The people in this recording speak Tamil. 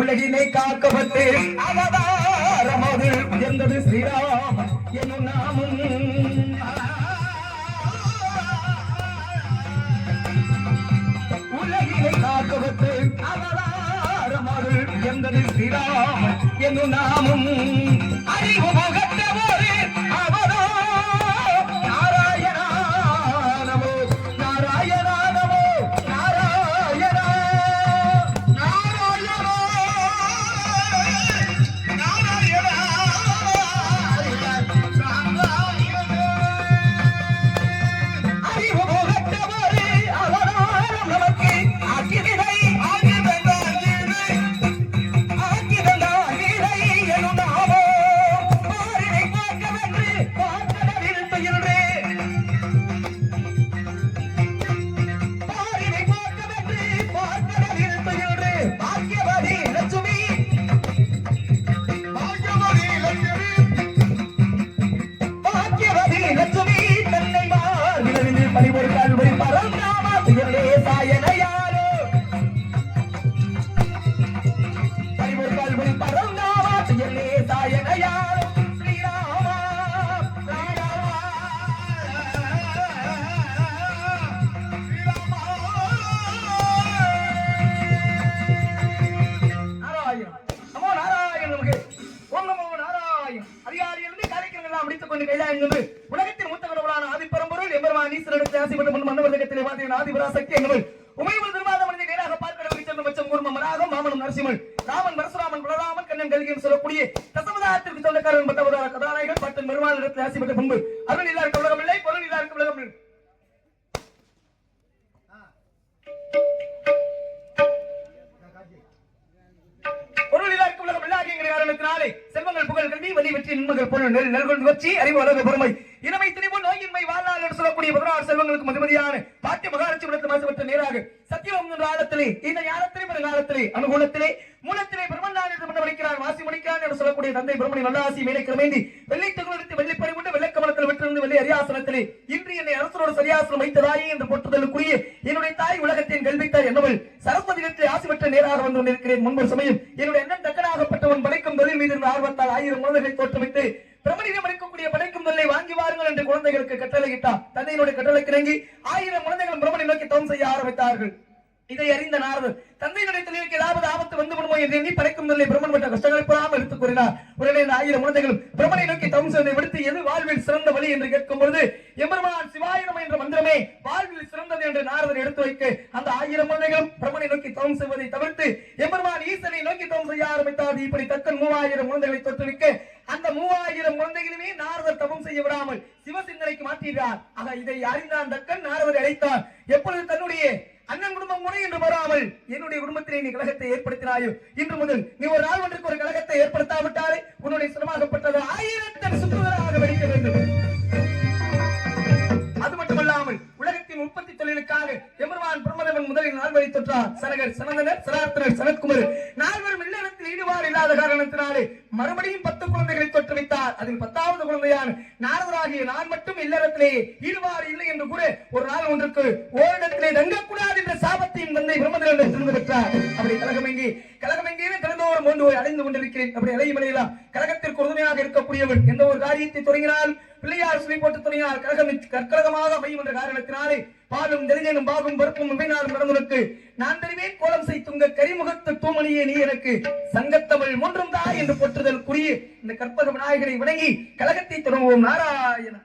உலகினை காக்கப்பட்டு அவதாரமது உயர்ந்தது ஸ்ரீராம் என்னும் நாமும் உலகினை காக்கப்பட்டு அவதாரமது உயர்ந்தது ஸ்ரீராம் என்னும் நாமும் அறிவு முகத்தவோடு அவதா நாராயணா நமோ நாராயணா நமோ நாராயணா உலகத்தின் மூத்த கடவுளான ஆதிப்பரம்பொருள் எம்பெருமான் ஈஸ்வரனுக்கு ஆசைப்பட்ட முன் மன்னவர்கத்திலே வாதியின் ஆதிபராசக்தி என்பவள் உமையவள் திருமாத மனித நேராக பார்க்கடவுள் சென்ற மச்சம் கூர்மம் மராகம் மாமனம் நரசிம்மன் ராமன் பரசுராமன் பலராமன் கண்ணன் கல்கியும் சொல்லக்கூடிய தசமதாரத்திற்கு சொந்தக்காரன் பத்தவதார கதாநாயகன் பட்டன் பெருமாள் இடத்தில் ஆசைப்பட்ட முன்பு அருள் இல்லாருக்கு உலகம் இல்லை பொருள் இல்லாருக்கு உலகம் இல்லை காரணத்தினாலே செல்வங்கள் புகழ் கல்வி வலி வெற்றி நன்மகள் பொருள் நெல்கொண்டு வச்சு அறிவு அழகு பொறுமை இனமை திணிவு நோயின்மை வாழ்நாள் என்று சொல்லக்கூடிய 16 செல்வங்களுக்கு மதிமதியான பாட்டிய மகாலட்சுமி விடத்தில் மாசுபட்ட நேராக சத்தியம் என்ற ஆழத்திலே இந்த ஞானத்திலே பெருங்காலத்திலே அனுகூலத்திலே மூலத்திலே பிரம்மண்டான் என்று மன்னவளிக்கிறார் வாசி முடிக்கிறான் என்று சொல்லக்கூடிய தந்தை பிரம்மணி நல்லாசி மேலை கிரமேந்தி வெள்ளை தகுலெடுத்து வெள்ளிப்படி கொண்டு வெள்ளக்கமலத்தில் வெற்றிருந்து வெள்ளை அரியாசனத்திலே இன்று என்னை அரசரோடு சரியாசனம் வைத்ததாயே என்று போற்றுதலுக்குரிய என்னுடைய தாய் உலகத்தின் கல்வித்தாய் என்னவள் சரஸ்வதியிடத்திலே ஆசி பெற்ற நேராக வந்து கொண்டிருக்கிறேன் முன்பு சமயம் என்னுடைய எண்ணம் தக்கனாகப்பட்டவன் படைக்கும் தொழில் மீது இருந்த ஆர்வத்தால் 1000 குழந்தைகளை தோற்றுவித்து பிரமணிடம் இருக்கக்கூடிய படைக்கும் தொல்லை வாங்கி வாருங்கள் என்று குழந்தைகளுக்கு கட்டளையிட்டார் தந்தையினுடைய கட்டளைக்கு இணங்கி 1000 குழந்தைகள் பிரமணி நோக்கி தவம் செய்ய ஆரம்பித்தார்கள் இதை அறிந்த நாரதர் தந்தையினுடைய தொழிலுக்கு ஏதாவது ஆபத்து வந்து விடுமோ என்று எண்ணி படைக்கும் தொல்லை பிரம்மன் பட்ட கஷ்டங்களை புறாமல் எடுத்துக் கூறினார் உடனே 1000 குழந்தைகள் பிரமனை நோக்கி தவம் செய்வதை விடுத்து எது வாழ்வில் சிறந்த வழி என்று கேட்கும் பொழுது எம்பெருமான் சிவாயினம் என்ற மந்திரமே வாழ்வில் சிறந்தது என்று நாரதர் எடுத்து வைக்க அந்த 1000 குழந்தைகளும் பிரமனை நோக்கி தவம் செய்வதை தவிர்த்து எம்பெருமான் ஈசனை நோக்கி தவம் செய்ய ஆரம்பித்தார் இப்படி தக்கன் 3000 குழந்தைகளை தொற்றுவிக்க அந்த 3000 குழந்தைகளுமே நாரதர் தவம் செய்ய விடாமல் சிவசிந்தனைக்கு மாற்றினார் ஆக இதை அறிந்தான் தக்கன் நாரதரை அழைத்தார் எப்பொழுது தன்னுடைய அண்ணன் குடும்பம் முறை என்று வராமல் என்னுடைய குடும்பத்திலே நீ கழகத்தை ஏற்படுத்தினாயோ இன்று முதல் நீ ஒரு நாள் ஒன்றுக்கு ஒரு கழகத்தை ஏற்படுத்தாவிட்டாலே உன்னுடைய சிரமாகப்பட்டது 1000 சுற்றுவராக வெடிக்க வேண்டும் அது மட்டுமல்லாமல் உலகத்தின் உற்பத்தி தொழிலுக்காக எம்பெருமான் பிரம்மதேவன் முதலில் நால்வரை தொற்றார் சனகர் சனந்தனர் சரார்த்தனர் சனத்குமர் நால்வரும் இல்லறத்தில் ஈடுபாடு இல்லாத காரணத்தினாலே மறுபடியும் 10 குழந்தைகளை தொற்று வைத்தார் அதில் 10வது குழந்தையான நாரதராகிய நான் மட்டும் இல்லறத்திலே ஈடுபாடு இல்லை என்று கூட ஒரு நாள் ஒன்றுக்கு ஓரிடத்திலே தங்கக்கூடாது என்ற சாபத்தையும் தந்தை பிரம்மதேவன் திறந்து பெற்றார் அப்படி கழகம் எங்கே திறந்தோறும் ஒன்று அடைந்து கொண்டிருக்கிறேன் அப்படி அலைமலையெல்லாம் கழகத்திற்கு உறுதுணையாக இருக்கக்கூடியவன் எந்த ஒரு காரியத்தை தொடங்கினால் பிள்ளையார் சுவை போட்டு தொடங்கினால் கழகம் கற்கழகமாக அமையும் என்ற காரணத்தினாலே பாலும் தெளிஞ்சனும் பாகும் பருப்பும் உபைநாளும் நடந்தனுக்கு நான் தெரிவேன் கோலம் செய்துங்க கரிமுகத்து தூமணியே நீ எனக்கு சங்கத்தமிழ் மூன்றும் தான் என்று போற்றுதல் குறிய இந்த கற்பக விநாயகரை வணங்கி கழகத்தை தொடங்குவோம் நாராயண